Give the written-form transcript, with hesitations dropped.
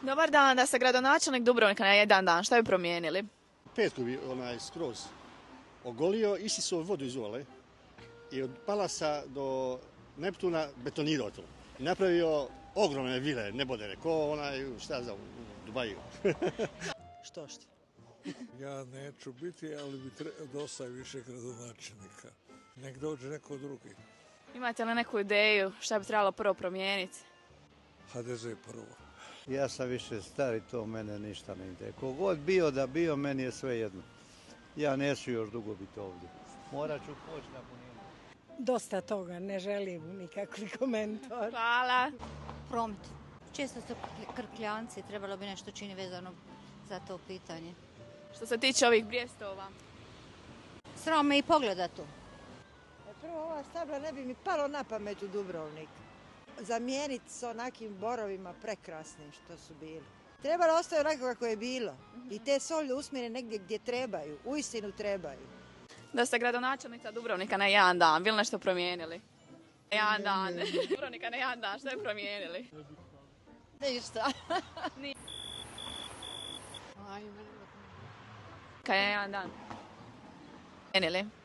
Dobar dan, da ste gradonačelnik Dubrovnika na jedan dan, šta bi promijenili? Petku bi skroz ogolio, isisao vodu iz uvale i od Palasa do Neptuna betonirao to. I napravio ogromne vile, nebodere, ko šta znam, u Dubaju. Što? Ja neću biti, ali bi dosta više gradonačelnika. Nek dođe neko drugi. Imate li neku ideju šta bi trebalo prvo promijeniti? HDZ prvo. Ja sam više star i to mene ništa ne ide. Kogod bio da bio, meni je sve jedno. Ja neću još dugo biti ovdje. Morat ću poći nakon njega. Dosta toga, ne želim nikakvi komentar. Hvala. Promet. Često su krkljanci, trebalo bi nešto čini vezano za to pitanje. Što se tiče ovih brijestova? Sram me i pogleda tu. Prvo ova stabla ne bi mi palo na pamet u Dubrovnik. Zamijeniti s onakim borovima prekrasnim što su bili. Trebalo ostaje onako kako je bilo. I te solje usmjere negdje gdje trebaju. Uistinu trebaju. Da ste gradonačelnica Dubrovnika na jedan dan, bi li nešto promijenili? Jedan dan. Dubrovnika na jedan dan, što bi promijenili? Ništa. Kaj je jedan dan? Promijenili?